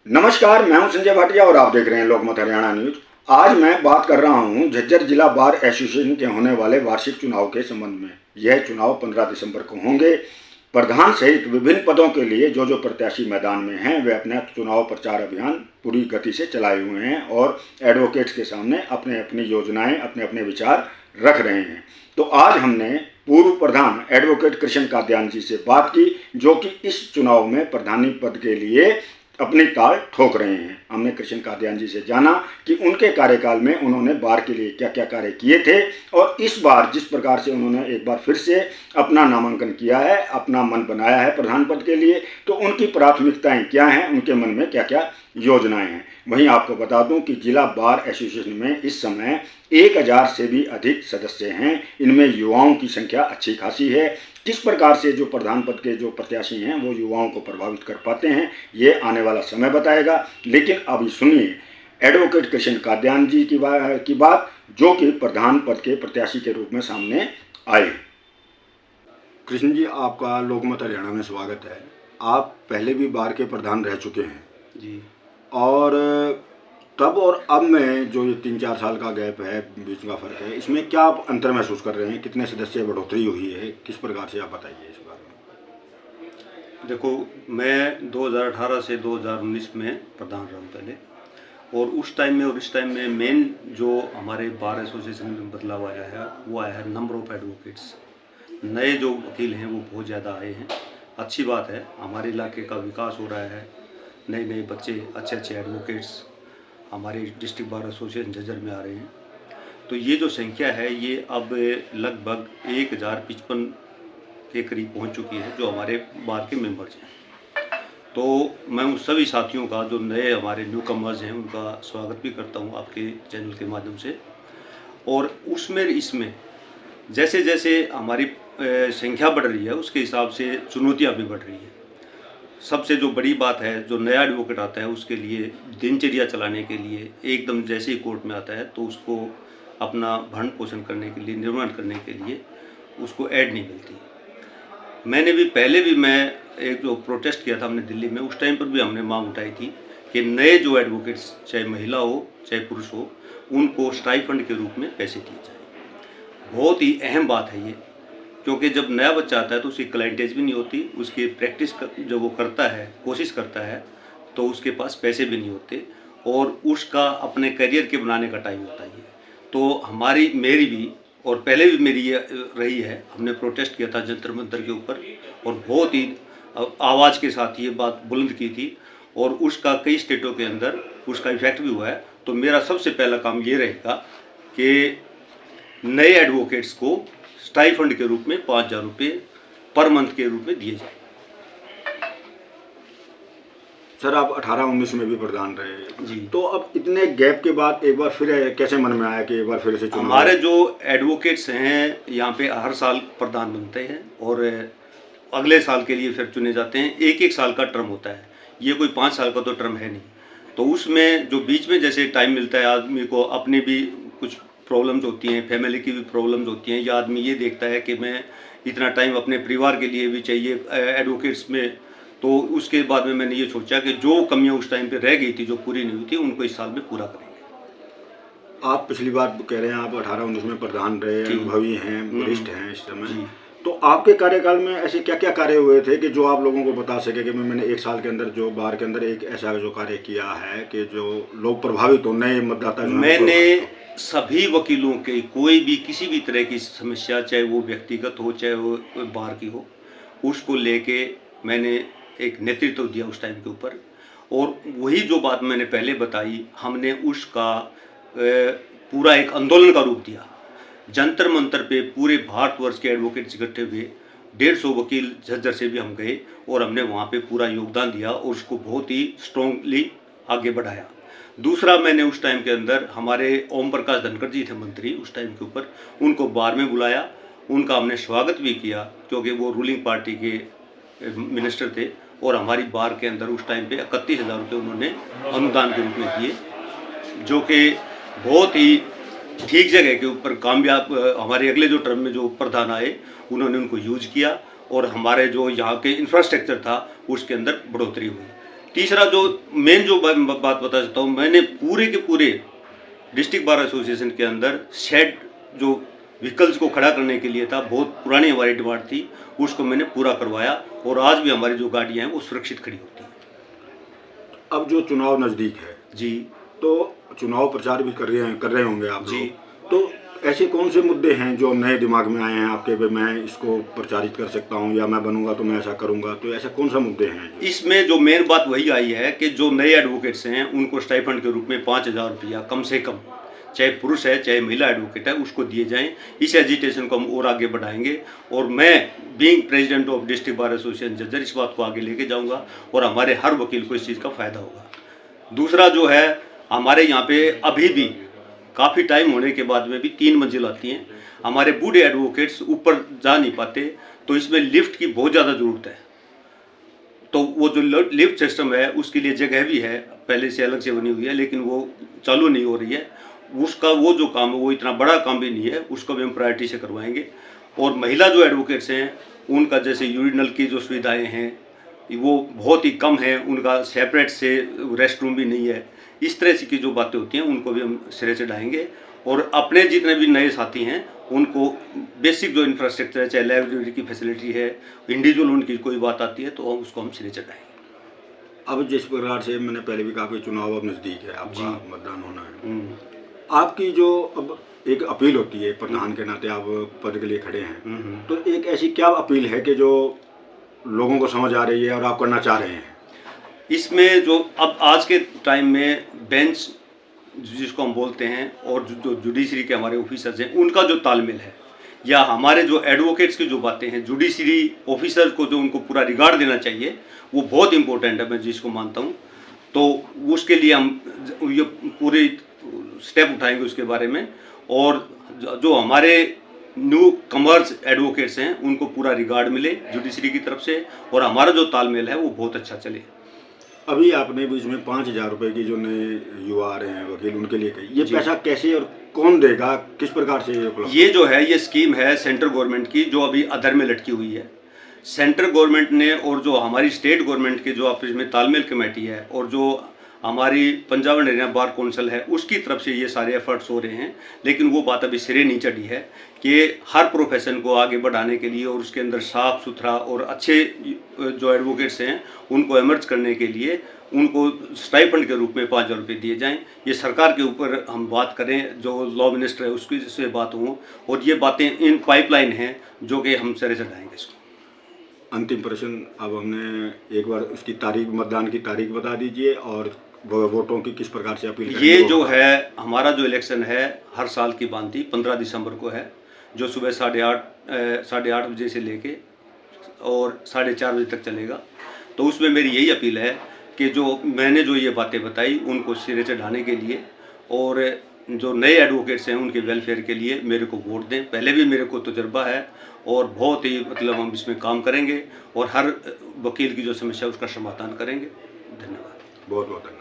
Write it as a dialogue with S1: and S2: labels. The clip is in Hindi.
S1: नमस्कार, मैं हूं संजय भाटिया और आप देख रहे हैं लोकमत हरियाणा न्यूज। आज मैं बात कर रहा हूं झज्जर जिला बार एसोसिएशन के होने वाले वार्षिक चुनाव के संबंध में। यह चुनाव 15 दिसंबर को होंगे। प्रधान सहित विभिन्न पदों के लिए जो प्रत्याशी मैदान में हैं वे अपना चुनाव प्रचार अभियान पूरी गति से चलाए हुए हैं और एडवोकेट्स के सामने अपने अपनी योजनाएं, अपने अपने विचार रख रहे हैं। तो आज हमने पूर्व प्रधान एडवोकेट कृष्ण कादियान जी से बात की, जो कि इस चुनाव में प्रधानी पद के लिए अपनी ताल ठोक रहे हैं। हमने कृष्ण कादियान जी से जाना कि उनके कार्यकाल में उन्होंने बार के लिए क्या क्या कार्य किए थे और इस बार जिस प्रकार से उन्होंने एक बार फिर से अपना नामांकन किया है, अपना मन बनाया है प्रधान पद के लिए, तो उनकी प्राथमिकताएं क्या हैं, उनके मन में क्या क्या योजनाएं हैं। वहीं आपको बता दूं कि जिला बार एसोसिएशन में इस समय 1000 से भी अधिक सदस्य हैं। इनमें युवाओं की संख्या अच्छी खासी है। किस प्रकार से जो प्रधान पद के जो प्रत्याशी हैं वो युवाओं को प्रभावित कर पाते हैं, ये आने वाला समय बताएगा। लेकिन अभी सुनिए एडवोकेट कृष्ण कादियान जी की बात, जो कि प्रधान पद के प्रत्याशी के रूप में सामने आए। कृष्ण जी, आपका लोकमत हरियाणा में स्वागत है। आप पहले भी बार के प्रधान रह चुके हैं
S2: जी,
S1: और तब और अब में जो ये 3-4 साल का गैप है, बीच का फर्क है, इसमें क्या आप अंतर महसूस कर रहे हैं? कितने सदस्य बढ़ोतरी हुई है, किस प्रकार से आप बताइए इस बारे में।
S2: देखो, मैं 2018 से 2019 में प्रधान रहा हूँ पहले, और उस टाइम में और इस टाइम में मेन जो हमारे बार एसोसिएशन में बदलाव आया है वो आया है नंबर ऑफ एडवोकेट्स। नए जो वकील हैं वो बहुत ज़्यादा आए हैं। अच्छी बात है, हमारे इलाके का विकास हो रहा है। नए नए बच्चे, अच्छे अच्छे एडवोकेट्स हमारे डिस्ट्रिक्ट बार एसोसिएशन झज्जर में आ रहे हैं। तो ये जो संख्या है ये अब लगभग 1055 के करीब पहुंच चुकी है जो हमारे बार के मेंबर्स हैं। तो मैं उन सभी साथियों का, जो नए हमारे न्यू कमर्स हैं, उनका स्वागत भी करता हूं आपके चैनल के माध्यम से। और उसमें इसमें जैसे जैसे हमारी संख्या बढ़ रही है उसके हिसाब से चुनौतियाँ भी बढ़ रही है। सबसे जो बड़ी बात है, जो नया एडवोकेट आता है उसके लिए दिनचर्या चलाने के लिए, एकदम जैसे ही कोर्ट में आता है तो उसको अपना भरण पोषण करने के लिए, निर्माण करने के लिए उसको ऐड नहीं मिलती। मैंने भी पहले भी मैं एक जो प्रोटेस्ट किया था हमने दिल्ली में, उस टाइम पर भी हमने मांग उठाई थी कि नए जो एडवोकेट्स, चाहे महिला हो चाहे पुरुष हो, उनको स्टाइफंड के रूप में पैसे दिए जाए। बहुत ही अहम बात है ये, क्योंकि जब नया बच्चा आता है तो उसकी क्लाइंटेज भी नहीं होती, उसकी प्रैक्टिस जो वो करता है, कोशिश करता है, तो उसके पास पैसे भी नहीं होते और उसका अपने करियर के बनाने का टाइम होता है। तो मेरी भी और पहले भी मेरी ये रही है, हमने प्रोटेस्ट किया था जंतर मंतर के ऊपर और बहुत ही आवाज़ के साथ ये बात बुलंद की थी और उसका कई स्टेटों के अंदर उसका इफेक्ट भी हुआ है। तो मेरा सबसे पहला काम ये रहेगा कि नए एडवोकेट्स को स्टाइफंड के रूप में 5000 रुपये पर मंथ के रूप में दिए जाए।
S1: सर, आप 18-19 में भी प्रधान रहे
S2: जी,
S1: तो अब इतने गैप के बाद एक बार फिर कैसे मन में आया कि एक बार फिर से चुनाव?
S2: हमारे जो एडवोकेट्स हैं यहाँ पे हर साल प्रधान बनते हैं और अगले साल के लिए फिर चुने जाते हैं। एक एक साल का टर्म होता है, ये कोई 5 साल का तो टर्म है नहीं। तो उसमें जो बीच में जैसे टाइम मिलता है आदमी को, अपनी भी कुछ प्रॉब्लम्स होती हैं, फैमिली की भी प्रॉब्लम्स होती हैं, या आदमी ये देखता है कि मैं इतना टाइम अपने परिवार के लिए भी चाहिए एडवोकेट्स में। तो उसके बाद में मैंने ये सोचा कि जो कमियां उस टाइम पे रह गई थी, जो पूरी नहीं हुई थी, उनको इस साल में पूरा करेंगे।
S1: आप पिछली बार कह रहे हैं आप 18-19 में प्रधान रहे, अनुभवी हैं, वरिष्ठ हैं इस समय, तो आपके कार्यकाल में ऐसे क्या क्या कार्य हुए थे कि जो आप लोगों को बता सके कि मैंने 1 साल के अंदर जो बार के अंदर एक ऐसा जो कार्य किया है कि जो लोग प्रभावित हो, नए मतदाता?
S2: मैंने सभी वकीलों के कोई भी किसी भी तरह की समस्या, चाहे वो व्यक्तिगत हो चाहे वो बार की हो, उसको लेके मैंने एक नेतृत्व दिया उस टाइम के ऊपर। और वही जो बात मैंने पहले बताई, हमने उसका पूरा एक आंदोलन का रूप दिया। जंतर मंतर पे पूरे भारतवर्ष के एडवोकेट्स इकट्ठे हुए, 150 वकील झज्जर से भी हम गए और हमने वहाँ पे पूरा योगदान दिया और उसको बहुत ही स्ट्रॉन्गली आगे बढ़ाया। दूसरा, मैंने उस टाइम के अंदर हमारे ओम प्रकाश धनखड़ जी थे मंत्री उस टाइम के ऊपर, उनको बार में बुलाया, उनका हमने स्वागत भी किया क्योंकि वो रूलिंग पार्टी के मिनिस्टर थे और हमारी बार के अंदर उस टाइम पे 31,000 रुपये उन्होंने अनुदान के रूप में दिए, जो कि बहुत ही ठीक जगह के ऊपर कामयाब। हमारे अगले जो टर्म में जो प्रधान आए उन्होंने उनको यूज किया और हमारे जो यहाँ के इंफ्रास्ट्रक्चर था उसके अंदर बढ़ोतरी हुई। तीसरा जो मेन जो बात बता सकता हूँ, मैंने पूरे के पूरे डिस्ट्रिक्ट बार एसोसिएशन के अंदर शेड जो व्हीकल्स को खड़ा करने के लिए था, बहुत पुरानी हमारी डिमांड थी, उसको मैंने पूरा करवाया और आज भी हमारी जो गाड़ियाँ हैं वो सुरक्षित खड़ी होती हैं।
S1: अब जो चुनाव नज़दीक है
S2: जी,
S1: तो चुनाव प्रचार भी कर रहे होंगे आप
S2: जी।
S1: लोग। तो ऐसे कौन से मुद्दे हैं जो नए दिमाग में आए हैं आपके पे, मैं इसको प्रचारित कर सकता हूं या मैं बनूंगा तो मैं ऐसा करूंगा, तो ऐसे कौन सा मुद्दे हैं?
S2: इसमें जो मेन बात वही आई है कि जो नए एडवोकेट्स हैं उनको स्टाइपेंड के रूप में 5,000 रुपया कम से कम, चाहे पुरुष है चाहे महिला एडवोकेट है, उसको दिए जाएं। इस एजिटेशन को हम और आगे बढ़ाएंगे और मैं being president of district bar association Jhajjar इस बात को आगे लेके जाऊंगा और हमारे हर वकील को इस चीज़ का फ़ायदा होगा। दूसरा जो है, हमारे यहाँ पे अभी भी काफ़ी टाइम होने के बाद में भी 3 मंजिल आती हैं, हमारे बूढ़े एडवोकेट्स ऊपर जा नहीं पाते, तो इसमें लिफ्ट की बहुत ज़्यादा ज़रूरत है। तो वो जो लिफ्ट सिस्टम है उसके लिए जगह भी है, पहले से अलग से बनी हुई है, लेकिन वो चालू नहीं हो रही है। उसका वो जो काम है वो इतना बड़ा काम भी नहीं है, उसको भी हम प्रायोरिटी से करवाएंगे। और महिला जो एडवोकेट्स हैं उनका जैसे यूरिनल की जो सुविधाएँ हैं वो बहुत ही कम है, उनका सेपरेट से रेस्ट रूम भी नहीं है। इस तरह से की जो बातें होती हैं उनको भी हम सिरे से डालेंगे और अपने जितने भी नए साथी हैं उनको बेसिक जो इंफ्रास्ट्रक्चर है, चाहे लाइब्रेरी की फैसिलिटी है, इंडिविजुअल उनकी कोई बात आती है तो उसको हम सिरे चढ़ाएंगे।
S1: अब जिस प्रकार से मैंने पहले भी कहा कि चुनाव अब नज़दीक है, आपका मतदान होना है, आपकी जो अब एक अपील होती है प्रधान के नाते, आप पद के लिए खड़े हैं, तो एक ऐसी क्या अपील है कि जो लोगों को समझ आ रही है और आप करना चाह रहे हैं?
S2: इसमें जो अब आज के टाइम में बेंच जिसको हम बोलते हैं और जो जुडिशरी के हमारे ऑफिसर्स हैं उनका जो तालमेल है, या हमारे जो एडवोकेट्स की जो बातें हैं, जुडिशरी ऑफिसर्स को जो उनको पूरा रिगार्ड देना चाहिए, वो बहुत इंपॉर्टेंट है, मैं जिसको मानता हूँ। तो उसके लिए हम ये पूरे स्टेप उठाएंगे उसके बारे में, और जो हमारे न्यू कमर्स एडवोकेट्स हैं उनको पूरा रिगार्ड मिले जुडिशरी की तरफ से और हमारा जो तालमेल है वो बहुत अच्छा चले।
S1: अभी आपने बीच में 5,000 रुपये की जो नए युवा आ रहे हैं वकील, उनके लिए कही, ये पैसा कैसे और कौन देगा, किस प्रकार से
S2: ये जो है ये स्कीम है सेंट्रल गवर्नमेंट की जो अभी अधर में लटकी हुई है। सेंट्रल गवर्नमेंट ने और जो हमारी स्टेट गवर्नमेंट के जो आपस में तालमेल कमेटी है और जो हमारी Punjab and Haryana bar council है उसकी तरफ से ये सारे एफर्ट्स हो रहे हैं, लेकिन वो बात अभी सिरे नहीं चढ़ी है कि हर प्रोफेशन को आगे बढ़ाने के लिए और उसके अंदर साफ सुथरा और अच्छे जो एडवोकेट्स हैं उनको एमर्ज करने के लिए उनको स्टाइपेंड के रूप में 5,000 रुपये दिए जाएं। ये सरकार के ऊपर हम बात करें, जो लॉ मिनिस्टर है उसकी से बात हो, और ये बातें इन पाइपलाइन हैं जो कि हम सिरे चढ़ाएंगे इसको।
S1: अंतिम प्रश्न, अब हमने एक बार उसकी तारीख, मतदान की तारीख बता दीजिए और वोटों की किस प्रकार से अपील करेंगे?
S2: ये जो है हमारा जो इलेक्शन है हर साल की भांति 15 दिसंबर को है, जो सुबह 8:30 बजे से लेके और 4:30 बजे तक चलेगा। तो उसमें मेरी यही अपील है कि जो मैंने जो ये बातें बताई उनको सिरे चढ़ाने के लिए और जो नए एडवोकेट्स हैं उनके वेलफेयर के लिए मेरे को वोट दें। पहले भी मेरे को तजुर्बा है और बहुत ही हम इसमें काम करेंगे और हर वकील की जो समस्या उसका समाधान करेंगे। धन्यवाद।
S1: बहुत बहुत धन्यवाद।